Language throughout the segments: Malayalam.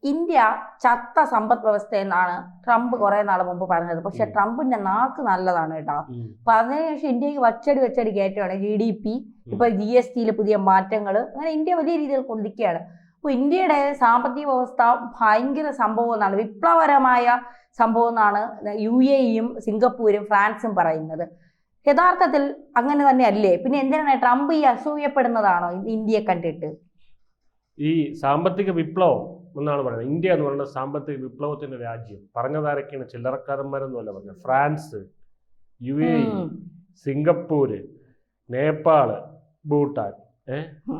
ഇന്ത്യ ചത്ത സമ്പദ് വ്യവസ്ഥ എന്നാണ് ട്രംപ് കുറെ നാൾ മുമ്പ് പറഞ്ഞത്. പക്ഷെ ട്രംപിന്റെ നാക്ക് നല്ലതാണ് കേട്ടോ. അപ്പൊ അതിനുശേഷം ഇന്ത്യക്ക് വച്ചടി കയറ്റമാണ്. GDP, ഇപ്പൊ GST പുതിയ മാറ്റങ്ങൾ, അങ്ങനെ ഇന്ത്യ വലിയ രീതിയിൽ കൊണ്ടിരിക്കുകയാണ്. അപ്പൊ ഇന്ത്യയുടെ സാമ്പത്തിക വ്യവസ്ഥ ഭയങ്കര സംഭവം എന്നാണ്, വിപ്ലവകരമായ സംഭവം എന്നാണ് UAE-യും സിംഗപ്പൂരും ഫ്രാൻസും പറയുന്നത്. യഥാർത്ഥത്തിൽ അങ്ങനെ തന്നെ അല്ലേ? പിന്നെ എന്തിനാണ് ട്രംപ് ഈ അസൂയപ്പെടുന്നതാണോ ഇന്ത്യയെ കണ്ടിട്ട്? ഈ സാമ്പത്തിക വിപ്ലവം എന്നാണ് പറയുന്നത്. ഇന്ത്യ എന്ന് പറയുന്നത് സാമ്പത്തിക വിപ്ലവത്തിന്റെ രാജ്യം. പറഞ്ഞതാരൊക്കെയാണ്? ചില്ലറക്കാരന്മാരെന്നല്ല പറഞ്ഞത്. France, UAE, Singapore, Nepal, Bhutan,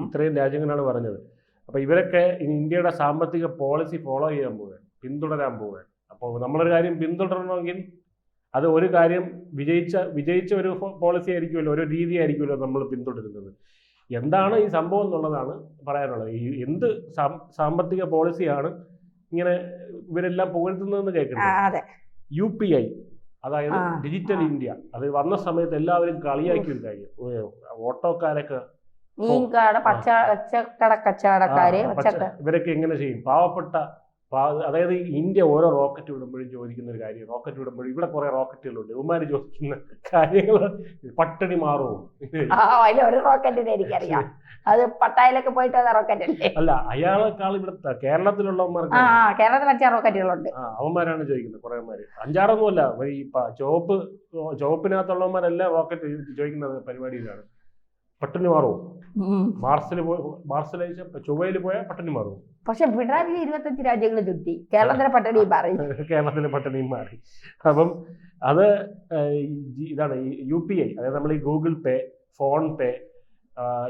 ഇത്രയും രാജ്യങ്ങളാണ് പറഞ്ഞത്. അപ്പൊ ഇവരൊക്കെ ഇന്ത്യയുടെ സാമ്പത്തിക പോളിസി ഫോളോ ചെയ്യാൻ പോവുകയാണ്, പിന്തുടരാൻ പോവുകയാണ്. അപ്പോൾ നമ്മളൊരു കാര്യം പിന്തുടരണമെങ്കിൽ അത് ഒരു കാര്യം വിജയിച്ച ഒരു പോളിസി ആയിരിക്കുമല്ലോ, ഒരു രീതി ആയിരിക്കുമല്ലോ നമ്മൾ പിന്തുടരുന്നത്. എന്താണ് ഈ സംഭവം എന്നുള്ളതാണ് പറയാനുള്ളത്. ഈ എന്ത് സാമ്പത്തിക പോളിസിയാണ് ഇങ്ങനെ ഇവരെല്ലാം പുകഴ്ത്തുന്നതെന്ന് കേൾക്കുന്നത്? UPI, അതായത് ഡിജിറ്റൽ ഇന്ത്യ. അത് വന്ന സമയത്ത് എല്ലാവരും കളിയാക്കി ഒരു കാര്യം. ഓട്ടോക്കാരൊക്കെ, ഇവരൊക്കെ എങ്ങനെ ചെയ്യും? പാവപ്പെട്ട, അതായത് ഇന്ത്യ ഓരോ റോക്കറ്റ് വിടുമ്പോഴും ചോദിക്കുന്ന ഒരു കാര്യം, റോക്കറ്റ് വിടുമ്പോഴും ഇവിടെ കുറെ റോക്കറ്റുകളുണ്ട്, ഇവന്മാര് ചോദിക്കുന്ന കാര്യങ്ങൾ പട്ടിണി മാറുമോ? ഒരു റോക്കറ്റിനെ എനിക്കറിയാം, അത് പട്ടായയിലൊക്കെ പോയിട്ട് റോക്കറ്റ് അല്ല, അയാളെക്കാൾ ഇവിടെ കേരളത്തിലുള്ളവന്മാർക്ക്, കേരളത്തിൽ 5-6 റോക്കറ്റുകളുണ്ട്. അവന്മാരാണ് ചോദിക്കുന്നത്. കുറേമാര്, 5-6ഒന്നുമല്ല, ഈ ചുവപ്പിനകത്തുള്ളവന്മാരെല്ലാം റോക്കറ്റ് ചോദിക്കുന്ന പരിപാടിയിലാണ്. പട്ടിണി മാറുമോ? മാർസിൽ ചൊവ്വയിൽ പോയാൽ പട്ടിണി മാറുമോ? പക്ഷെ പിണറായി 25 രാജ്യങ്ങൾ ചുറ്റി, കേരളത്തിലെ പട്ടിണി മാറി. കേരളത്തിലെ പട്ടിണിയും മാറി. അപ്പം അത് ഇതാണ് ഈ UPI. അതായത് നമ്മൾ ഈ ഗൂഗിൾ പേ, ഫോൺ പേ,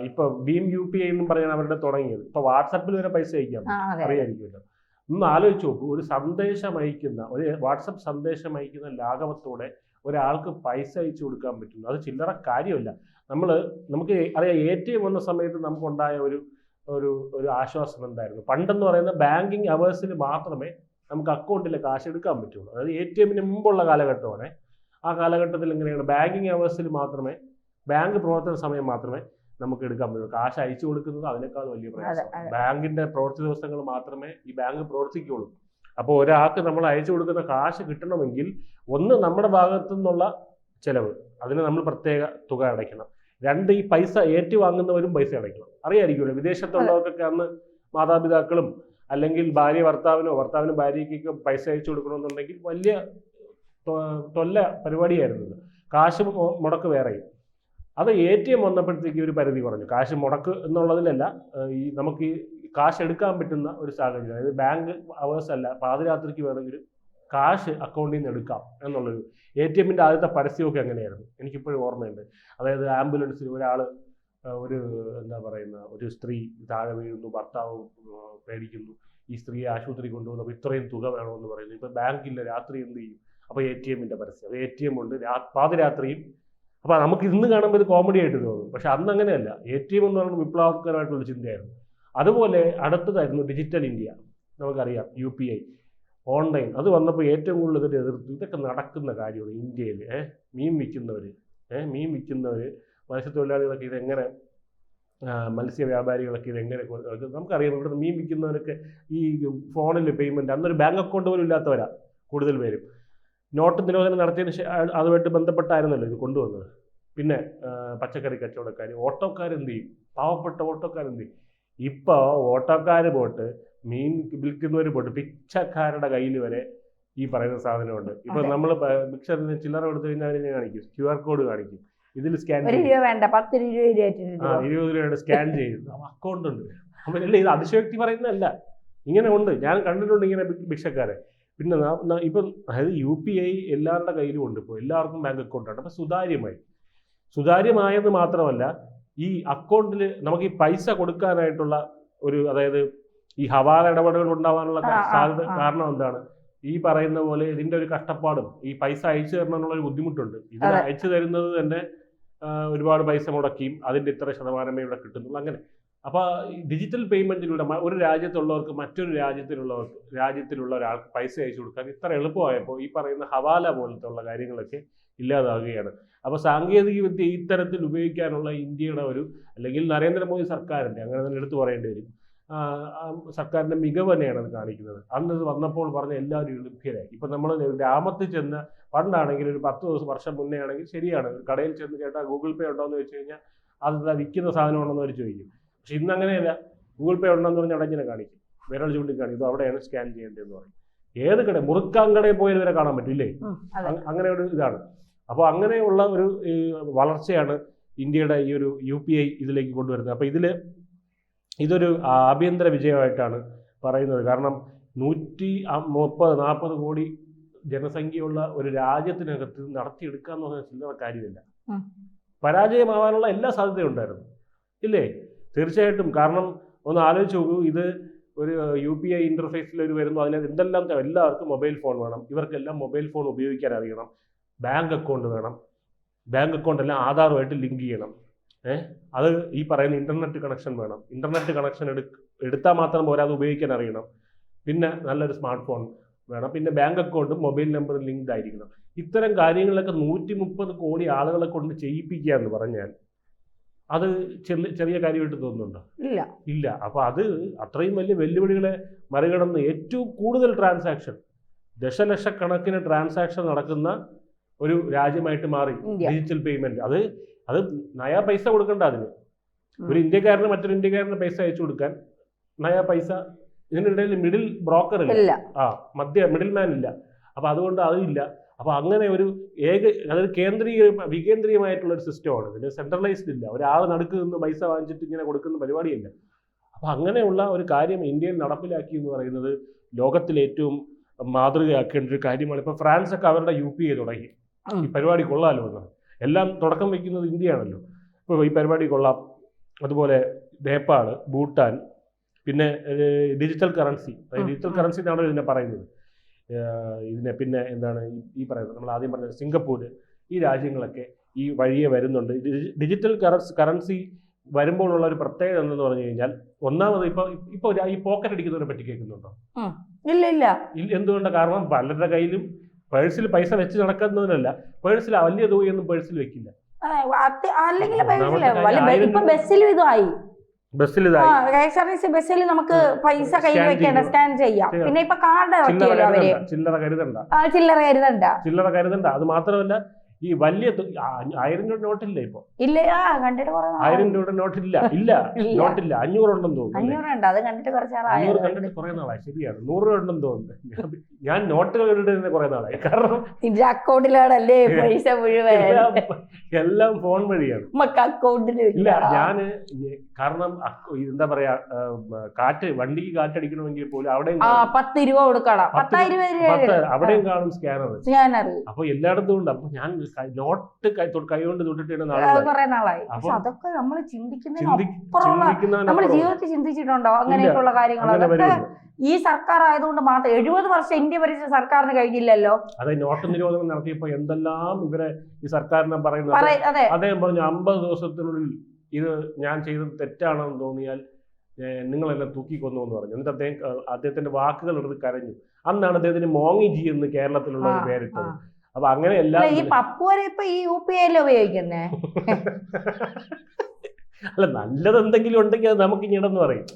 ഇപ്പൊ ഭീം UPI എന്നും പറയാൻ അവരുടെ തുടങ്ങിയത്. ഇപ്പൊ വാട്സാപ്പിൽ വരെ പൈസ അയക്കാം, അറിയായിരിക്കുമല്ലോ. ഒന്ന് ആലോചിച്ച് നോക്കൂ, ഒരു വാട്സപ്പ് സന്ദേശം അയക്കുന്ന ലാഘവത്തോടെ ഒരാൾക്ക് പൈസ അയച്ചു കൊടുക്കാൻ പറ്റുന്നു. അത് ചില്ലറ കാര്യമല്ല. നമുക്ക് അറിയാം, ATM വന്ന സമയത്ത് നമുക്കുണ്ടായ ഒരു ആശ്വാസം എന്തായിരുന്നു? പണ്ടെന്ന് പറയുന്ന ബാങ്കിങ് അവേഴ്സിൽ മാത്രമേ നമുക്ക് അക്കൗണ്ടിൽ കാശ് എടുക്കാൻ പറ്റുള്ളൂ. അതായത് ATM-ന് മുമ്പുള്ള കാലഘട്ടമാണ്. ആ കാലഘട്ടത്തിൽ എങ്ങനെയാണ്? ബാങ്കിങ് അവേഴ്സിൽ മാത്രമേ, ബാങ്ക് പ്രവർത്തന സമയം മാത്രമേ നമുക്ക് എടുക്കാൻ പറ്റുള്ളൂ. കാശ് അയച്ചു കൊടുക്കുന്നത് അതിനേക്കാൾ വലിയ പ്രയാസം. ബാങ്കിന്റെ പ്രവൃത്തി ദിവസങ്ങൾ മാത്രമേ ഈ ബാങ്ക് പ്രവർത്തിക്കുള്ളൂ. അപ്പോൾ ഒരാൾക്ക് നമ്മൾ അയച്ചു കൊടുക്കുന്ന കാശ് കിട്ടണമെങ്കിൽ ഒന്ന് നമ്മുടെ ഭാഗത്തു നിന്നുള്ള ചെലവ്, അതിന് നമ്മൾ പ്രത്യേക തുക അടയ്ക്കണം. 2, ഈ പൈസ ഏറ്റുവാങ്ങുന്നവരും പൈസ അടയ്ക്കണം. അറിയായിരിക്കുമല്ലോ, വിദേശത്തുള്ളവർക്കൊക്കെ അന്ന് മാതാപിതാക്കളും അല്ലെങ്കിൽ ഭർത്താവിനും ഭാര്യയ്ക്കൊക്കെ പൈസ അയച്ചു കൊടുക്കണമെന്നുണ്ടെങ്കിൽ വലിയ തൊല്ല പരിപാടിയായിരുന്നു. കാശ് മുടക്ക് വേറെയും. അത് ATM വന്നപ്പോഴത്തേക്ക് ഒരു പരിധി കുറഞ്ഞു. കാശ് മുടക്ക് എന്നുള്ളതിലല്ല, ഈ നമുക്ക് ഈ കാശ് എടുക്കാൻ പറ്റുന്ന ഒരു സാഹചര്യം. അതായത് ബാങ്ക് അവേഴ്സ് അല്ല, പാതിരാത്രിക്ക് വേണമെങ്കിൽ കാശ് അക്കൗണ്ടിൽ നിന്ന് എടുക്കാം എന്നുള്ളൊരു ATM-ന്റെ ആദ്യത്തെ പരസ്യമൊക്കെ അങ്ങനെയായിരുന്നു. എനിക്കിപ്പോഴും ഓർമ്മയുണ്ട്. അതായത് ആംബുലൻസിൽ ഒരു സ്ത്രീ താഴെ വീഴുന്നു, ഭർത്താവ് പേടിക്കുന്നു, ഈ സ്ത്രീയെ ആശുപത്രി കൊണ്ടുപോകുന്നു, ഇത്രയും തുക വേണമെന്ന് പറയുന്നു. ഇപ്പൊ ബാങ്കില്ല, രാത്രി എന്ത് ചെയ്യും? അപ്പൊ ATM-ന്റെ പരസ്യം. ATM ഉണ്ട് പാതിരാത്രിയും. അപ്പൊ നമുക്ക് ഇന്ന് കാണുമ്പോൾ ഇത് കോമഡി ആയിട്ട് തോന്നും, പക്ഷെ അന്ന് അങ്ങനെയല്ല. ATM എന്ന് പറയുന്നത് വിപ്ലവകരമായിട്ടുള്ള ചിന്തയായിരുന്നു. അതുപോലെ അടുത്തതായിരുന്നു ഡിജിറ്റൽ ഇന്ത്യ. നമുക്കറിയാം UPI, ഓൺലൈൻ. അത് വന്നപ്പോൾ ഏറ്റവും കൂടുതൽ ഇതിനെ എതിർത്തു. ഇതൊക്കെ നടക്കുന്ന കാര്യമാണ് ഇന്ത്യയിൽ. മീൻ വിൽക്കുന്നവര്, മത്സ്യത്തൊഴിലാളികളൊക്കെ ഇതെങ്ങനെ, മത്സ്യ വ്യാപാരികളൊക്കെ ഇതെങ്ങനെ? നമുക്കറിയാം, ഇവിടെ മീൻ വിൽക്കുന്നവരൊക്കെ ഈ ഫോണിൽ പേയ്മെന്റ്, അന്നൊരു ബാങ്ക് അക്കൗണ്ട് പോലും ഇല്ലാത്തവരാ കൂടുതൽ പേരും. നോട്ട് നിരോധനം നടത്തിയതിന് അതുമായിട്ട് ബന്ധപ്പെട്ടായിരുന്നല്ലോ ഇത് കൊണ്ടുവന്നത്. പിന്നെ പച്ചക്കറി കച്ചവടക്കാർ, ഓട്ടോക്കാരെന്ത് ചെയ്യും? പാവപ്പെട്ട ഓട്ടോക്കാരെന്ത് ചെയ്യും? ഇപ്പൊ ഓട്ടോക്കാര് പോട്ട്, മീൻ വിൽക്കുന്നവർ പോട്ട്, പിച്ചക്കാരുടെ കയ്യിൽ വരെ ഈ പറയുന്ന സാധനമുണ്ട്. ഇപ്പൊ നമ്മൾ മിക്സറിന് ചില്ലറ കൊടുത്തു കഴിഞ്ഞാൽ അതിനെ കാണിക്കും, QR കോഡ് കാണിക്കും. ഇതിൽ സ്കാൻ 20 രൂപയുടെ സ്കാൻ ചെയ്യും, അക്കൗണ്ട് ഉണ്ട്. അല്ലേ, ഇത് അതിശയോക്തി പറയുന്നതല്ല, ഇങ്ങനെ ഉണ്ട്. ഞാൻ കണ്ടിട്ടുണ്ട് ഇങ്ങനെ ഭിക്ഷക്കാരെ. പിന്നെ ഇപ്പം അതായത് UPI എല്ലാവരുടെ കയ്യിലും ഉണ്ട്. ഇപ്പോൾ എല്ലാവർക്കും ബാങ്ക് അക്കൗണ്ടാണ്. അപ്പം സുതാര്യമായെന്ന് മാത്രമല്ല, ഈ അക്കൗണ്ടിൽ നമുക്ക് ഈ പൈസ കൊടുക്കാനായിട്ടുള്ള അതായത് ഈ ഹവാല ഇടപാടുകൾ ഉണ്ടാവാനുള്ള സാധ്യത കാരണം എന്താണ്? ഈ പറയുന്ന പോലെ ഇതിന്റെ ഒരു കഷ്ടപ്പാടും, ഈ പൈസ അയച്ചു തരണം എന്നുള്ളൊരു ബുദ്ധിമുട്ടുണ്ട്. ഇതിന് അയച്ചു തരുന്നത് തന്നെ ഒരുപാട് പൈസ മുടക്കിയും അതിന്റെ ഇത്ര ശതമാനമേ ഇവിടെ കിട്ടുന്നുള്ളൂ. അങ്ങനെ അപ്പൊ ഡിജിറ്റൽ പേയ്മെന്റിലൂടെ ഒരു രാജ്യത്തുള്ളവർക്ക് മറ്റൊരു രാജ്യത്തിലുള്ള ഒരാൾക്ക് പൈസ അയച്ചു കൊടുക്കാൻ ഇത്ര എളുപ്പമായപ്പോൾ ഈ പറയുന്ന ഹവാല പോലത്തെ ഉള്ള കാര്യങ്ങളൊക്കെ ഇല്ലാതാകുകയാണ്. അപ്പൊ സാങ്കേതിക വിദ്യ ഇത്തരത്തിൽ ഉപയോഗിക്കാനുള്ള ഇന്ത്യയുടെ അല്ലെങ്കിൽ നരേന്ദ്രമോദി സർക്കാരിന്റെ, അങ്ങനെ തന്നെ എടുത്തു പറയേണ്ടി വരും, സർക്കാരിന്റെ മികവ് തന്നെയാണ് അത് കാണിക്കുന്നത്. അന്ന് ഇത് വന്നപ്പോൾ പറഞ്ഞ എല്ലാവരും ലഭ്യരായി. ഇപ്പൊ നമ്മൾ ഗ്രാമത്തിൽ ചെന്ന് പണ്ടാണെങ്കിൽ ഒരു 10 വർഷം മുന്നേ ആണെങ്കിൽ ശരിയാണ്, ഒരു കടയിൽ ചെന്ന് ചേട്ടാ ഗൂഗിൾ പേ ഉണ്ടോ എന്ന് വെച്ച് കഴിഞ്ഞാൽ അത് വിൽക്കുന്ന സാധനം ഉണ്ടെന്ന് അവർ ചോദിക്കും. പക്ഷെ ഇന്ന് അങ്ങനെയല്ല. ഗൂഗിൾ പേ ഉണ്ടെന്ന് പറഞ്ഞാൽ അവിടെ ഇങ്ങനെ കാണിക്കും, വിരൽ ചൂണ്ടിക്കാണിക്കും, ഇത് അവിടെയാണ് സ്കാൻ ചെയ്യേണ്ടതെന്ന് പറയും. ഏത് കട, മുറുക്കാൻ കടയിൽ പോയാൽ വരെ കാണാൻ പറ്റില്ലേ? അങ്ങനെ ഒരു ഇതാണ്. അപ്പോൾ അങ്ങനെയുള്ള ഒരു വളർച്ചയാണ് ഇന്ത്യയുടെ ഈ ഒരു UPI ഇതിലേക്ക് കൊണ്ടുവരുന്നത്. അപ്പോൾ ഇതൊരു ആഭ്യന്തര വിജയമായിട്ടാണ് പറയുന്നത്. കാരണം 130-140 കോടി ജനസംഖ്യയുള്ള ഒരു രാജ്യത്തിനകത്ത് നടത്തിയെടുക്കുക എന്ന് പറഞ്ഞാൽ ചില്ലറ കാര്യമില്ല. പരാജയമാവാനുള്ള എല്ലാ സാധ്യതയും ഉണ്ടായിരുന്നു ഇല്ലേ? തീർച്ചയായിട്ടും. കാരണം ഒന്ന് ആലോചിച്ച് നോക്കൂ, ഇത് ഒരു UPI ഇന്റർഫേസിൽ ഒരു വരുന്നു, അതിനകത്ത് എന്തെല്ലാം എല്ലാവർക്കും മൊബൈൽ ഫോൺ വേണം, ഇവർക്കെല്ലാം മൊബൈൽ ഫോൺ ഉപയോഗിക്കാൻ അറിയണം, ബാങ്ക് അക്കൗണ്ട് വേണം, ബാങ്ക് അക്കൗണ്ട് എല്ലാം ആധാറുമായിട്ട് ലിങ്ക് ചെയ്യണം. അത് ഈ പറയുന്ന ഇന്റർനെറ്റ് കണക്ഷൻ വേണം. ഇന്റർനെറ്റ് കണക്ഷൻ എടുത്താൽ മാത്രം പോരാ, അത് ഉപയോഗിക്കാൻ അറിയണം. പിന്നെ നല്ലൊരു സ്മാർട്ട് ഫോൺ വേണം. പിന്നെ ബാങ്ക് അക്കൗണ്ടും മൊബൈൽ നമ്പറും ലിങ്ക്ഡ് ആയിരിക്കണം. ഇത്തരം കാര്യങ്ങളൊക്കെ 130 കോടി ആളുകളെ കൊണ്ട് ചെയ്യിപ്പിക്കുക എന്ന് പറഞ്ഞാൽ അത് ചെറിയ കാര്യമായിട്ട് തോന്നുന്നുണ്ടോ? ഇല്ല. അപ്പൊ അത് അത്രയും വലിയ വെല്ലുവിളികളെ മറികടന്ന് ഏറ്റവും കൂടുതൽ ട്രാൻസാക്ഷൻ, ദശലക്ഷക്കണക്കിന് ട്രാൻസാക്ഷൻ നടക്കുന്ന ഒരു രാജ്യമായിട്ട് മാറി ഡിജിറ്റൽ പേയ്മെന്റ്. അത് നയാ പൈസ കൊടുക്കണ്ട അതിന്. ഒരു ഇന്ത്യക്കാരന് മറ്റൊരു ഇന്ത്യക്കാരന് പൈസ അയച്ചു കൊടുക്കാൻ നയാ പൈസ, ഇതിനിടയിൽ മിഡിൽ ബ്രോക്കർ ഇല്ല, മിഡിൽ മാൻ ഇല്ല. അപ്പൊ അതുകൊണ്ട് അതില്ല. അപ്പൊ അങ്ങനെ ഒരു അതൊരു വികേന്ദ്രീയമായിട്ടുള്ള ഒരു സിസ്റ്റമാണ്. ഇതിന് സെൻട്രലൈസ്ഡ് ഇല്ല. ഒരാൾ നടുക്ക് നിന്ന് പൈസ വാങ്ങിച്ചിട്ട് ഇങ്ങനെ കൊടുക്കുന്ന പരിപാടിയില്ല. അപ്പൊ അങ്ങനെയുള്ള ഒരു കാര്യം ഇന്ത്യയിൽ നടപ്പിലാക്കി എന്ന് പറയുന്നത് ലോകത്തിലെ ഏറ്റവും മാതൃകയാക്കേണ്ട ഒരു കാര്യമാണ്. ഇപ്പൊ ഫ്രാൻസ് ഒക്കെ അവരുടെ UPI തുടങ്ങി. ഈ പരിപാടി കൊള്ളാലോ എന്ന്. എല്ലാം തുടക്കം വയ്ക്കുന്നത് ഇന്ത്യയാണല്ലോ. ഇപ്പോൾ ഈ പരിപാടി കൊള്ളാം. അതുപോലെ നേപ്പാൾ, ഭൂട്ടാൻ, പിന്നെ ഡിജിറ്റൽ കറൻസി എന്നാണ് ഇതിനെ പറയുന്നത്. പിന്നെ എന്താണ് ഈ പറയുന്നത്, നമ്മൾ ആദ്യം പറഞ്ഞത് സിംഗപ്പൂർ, ഈ രാജ്യങ്ങളൊക്കെ ഈ വഴിയെ വരുന്നുണ്ട്. ഡിജിറ്റൽ കറൻസി വരുമ്പോഴുള്ള ഒരു പ്രത്യേകത എന്തെന്ന് പറഞ്ഞു കഴിഞ്ഞാൽ, ഒന്നാമത് ഇപ്പൊ ഈ പോക്കറ്റ് അടിക്കുന്നവരെ പറ്റി കേൾക്കുന്നുണ്ടോ? ഇല്ല. എന്തുകൊണ്ടാണ്? കാരണം പലരുടെ കയ്യിലും പേഴ്സിൽ പൈസ വെച്ച് നടക്കുന്നതിനല്ല, പേഴ്സിൽ വലിയ തുകയൊന്നും പേഴ്സിൽ വെക്കില്ല. ബസ്സിൽ നമുക്ക് പൈസ കയ്യിൽ വെക്കേണ്ട, സ്കാൻ ചെയ്യാം. പിന്നെ ഇപ്പൊ കാർഡ് ചില്ലറ കരുതണ്ട. അത് മാത്രമല്ല, ഈ വലിയ 1000 രൂപ നോട്ടില്ല ഇപ്പൊ. ഇല്ല, കണ്ടിട്ട് 1000 രൂപ നോട്ടില്ല. നോട്ടില്ല. 500 ഉണ്ടെന്ന് തോന്നുന്നു. 500 അത് കണ്ടിട്ട് കണ്ടിട്ട് കുറെ നാളായി. ശരിയാണ്, 100 രൂപ ഉണ്ടെന്ന് തോന്നുന്നു. ഞാൻ നോട്ടുകൾ ഇടുന്നത് കുറെ നാളായി. കാരണം അക്കൗണ്ടിലാണല്ലേ പൈസ മുഴുവൻ, എല്ലാം ഫോൺ വഴിയാണ്. അക്കൗണ്ടിലില്ല. ഞാന് കാരണം എന്താ പറയാ, വണ്ടിക്ക് കാറ്റടിക്കണമെങ്കിൽ പോലും അവിടെയും 10 രൂപ കൊടുക്കണം, 10 അവിടെയും കാണും സ്കാനർ. അപ്പൊ എല്ലായിടത്തും ഉണ്ട്. അപ്പൊ ഞാൻ നോട്ട് കൈകൊണ്ട് തൊട്ടിട്ട് നാളായി. അതൊക്കെ നമ്മൾ ചിന്തിക്കുന്നതിനപ്പുറമുള്ള, നമ്മൾ ജീവിതത്തിൽ ചിന്തിച്ചിട്ടുണ്ടോ അങ്ങനെയൊക്കെയുള്ള കാര്യങ്ങൾ? ഈ സർക്കാർ ആയതുകൊണ്ട് മാത്രം 70 വർഷം ഇന്ത്യ ഭരിച്ച സർക്കാരിന് കഴിഞ്ഞില്ലല്ലോ. അതെ, നോട്ട് നിരോധനം നടത്തിയപ്പോ എന്തെല്ലാം ഇവരെ ഈ സർക്കാരിനെ പറയുന്നത്. അദ്ദേഹം പറഞ്ഞു 50 ദിവസത്തിനുള്ളിൽ ഇത് ഞാൻ ചെയ്തത് തെറ്റാണെന്ന് തോന്നിയാൽ നിങ്ങൾ എന്നെ തൂക്കിക്കൊന്നു എന്ന് പറഞ്ഞു. എന്നിട്ട് അദ്ദേഹത്തിന്റെ വാക്കുകൾ എടുത്ത് കരഞ്ഞു. അന്നാണ് അദ്ദേഹത്തിന് മോങ്ങി ജി എന്ന് കേരളത്തിലുള്ള ഒരു പേരിട്ടത്. അപ്പൊ അങ്ങനെയല്ല, ഈ പപ്പു വരെ ഇപ്പൊ ഈ UPI ഉപയോഗിക്കുന്നേ. അല്ല, നല്ലത് എന്തെങ്കിലും ഉണ്ടെങ്കിൽ അത് നമുക്ക് ഇടന്ന് പറയും.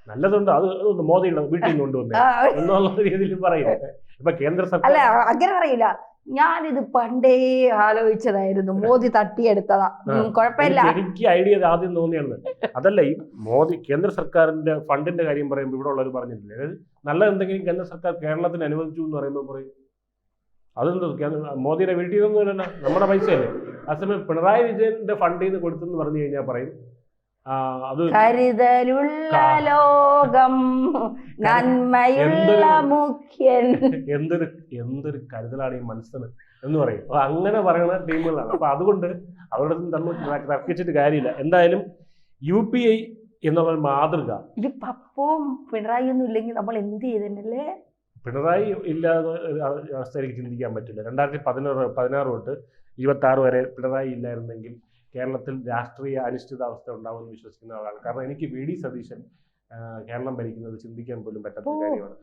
നല്ലതുണ്ട്, അത് മോദിയുടെ വീട്ടിൽ നിന്ന് കൊണ്ടുവന്നേ എന്നുള്ള രീതിയിൽ പറയും. ഇപ്പൊ കേന്ദ്ര സർക്കാർ അല്ല, അങ്ങനെ പറയില്ല. ഞാനിത് പണ്ടേ ആലോചിച്ചതായിരുന്നു, മോദി തട്ടിയെടുത്തതാ, കുഴപ്പമില്ല. എനിക്ക് ഐഡിയ ആദ്യം തോന്നിയാണ്. അതല്ല, ഈ കേന്ദ്ര സർക്കാരിന്റെ ഫണ്ടിന്റെ കാര്യം പറയുമ്പോൾ ഇവിടെ ഉള്ളവർ പറഞ്ഞിട്ടില്ലേ, അതായത് നല്ല എന്തെങ്കിലും കേന്ദ്ര സർക്കാർ കേരളത്തിന് അനുവദിച്ചു എന്ന് പറയുമ്പോൾ പറയും അതെന്തോ മോദിയുടെ വീട്ടിൽ നിന്നൊന്നുമല്ല, നമ്മുടെ പൈസയല്ലേ. അതേസമയം പിണറായി വിജയന്റെ ഫണ്ടിൽ നിന്ന് കൊടുത്തെന്ന് പറഞ്ഞു കഴിഞ്ഞാൽ പറയും അത് കരുതലുള്ള ലോകം, നന്മയുള്ള മുഖ്യൻ. എന്തൊരു കരുതലാണ് ഈ മനസ്സിന് എന്ന് പറയും. അപ്പൊ അങ്ങനെ പറയുന്ന ടീമുകളാണ്. അപ്പൊ അതുകൊണ്ട് അവരുടെ തമ്മിൽ തർക്കിച്ചിട്ട് കാര്യമില്ല. എന്തായാലും UPI എന്നുള്ള മാതൃക, ഇത് പപ്പവും പിണറായി ഒന്നും ഇല്ലെങ്കിൽ നമ്മൾ എന്ത് ചെയ്തല്ലേ? പിണറായി ഇല്ലാതെ അവസ്ഥയിലേക്ക് ചിന്തിക്കാൻ പറ്റില്ല. 2016 തൊട്ട് 26 വരെ പിണറായി ഇല്ലായിരുന്നെങ്കിൽ കേരളത്തിൽ രാഷ്ട്രീയ അനിശ്ചിതാവസ്ഥ ഉണ്ടാവുമെന്ന് വിശ്വസിക്കുന്ന ആളാണ്. കാരണം എനിക്ക് VD സതീശൻ കേരളം ഭരിക്കുന്നത് ചിന്തിക്കാൻ പോലും പറ്റാത്ത കാര്യമാണ്.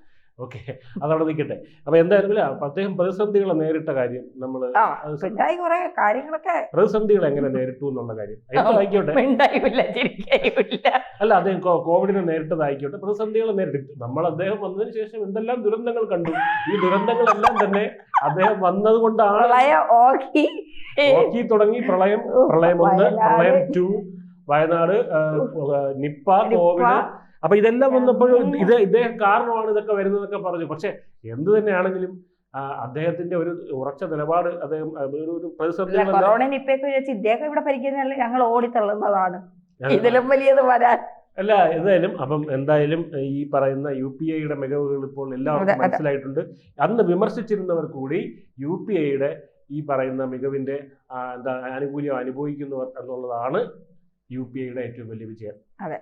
ഓക്കെ, അതവിടെ നിൽക്കട്ടെ. അപ്പൊ എന്തായാലും ഇല്ല, അദ്ദേഹം പ്രതിസന്ധികളെ നേരിട്ട കാര്യം നമ്മൾ പിണറായി കുറെ കാര്യങ്ങളൊക്കെ പ്രതിസന്ധികൾ എങ്ങനെ നേരിട്ടു എന്നുള്ള കാര്യം എന്തായിക്കോട്ടെ, അല്ല അദ്ദേഹം കോവിഡിനെ നേരിട്ടതായിക്കോട്ടെ, പ്രതിസന്ധികൾ നേരിട്ടു. നമ്മൾ അദ്ദേഹം വന്നതിന് ശേഷം എന്തെല്ലാം ദുരന്തങ്ങൾ കണ്ടു. ഈ ദുരന്തങ്ങളെല്ലാം തന്നെ അദ്ദേഹം വന്നത് കൊണ്ടാണ്. ഓക്കി തുടങ്ങി, പ്രളയം 1, പ്രളയം 2, വയനാട്, നിപ്പ, കോവിഡ്. അപ്പൊ ഇതെല്ലാം വന്നപ്പോഴും ഇദ്ദേഹം കാരണമാണ് ഇതൊക്കെ വരുന്നതൊക്കെ പറഞ്ഞു. പക്ഷെ എന്ത് തന്നെയാണെങ്കിലും അദ്ദേഹത്തിന്റെ ഒരു ഉറച്ച നിലപാട്, അദ്ദേഹം ഒരു പ്രതിസന്ധി ഇദ്ദേഹം ഇവിടെ ഭരിക്കുന്നതല്ല, ഞങ്ങൾ ഓടിത്തള്ളുന്നതാണ്, ഇതിലും വലിയത് വരാൻ അല്ല. എന്തായാലും അപ്പം എന്തായാലും ഈ പറയുന്ന UPIയുടെ മികവുകൾ ഇപ്പോൾ എല്ലാവർക്കും മനസ്സിലായിട്ടുണ്ട്. അന്ന് വിമർശിച്ചിരുന്നവർ കൂടി UPIയുടെ ഈ പറയുന്ന മികവിന്റെ ആനുകൂല്യം അനുഭവിക്കുന്നവർ എന്നുള്ളതാണ് UPIയുടെ ഏറ്റവും വലിയ വിജയം. അതെ.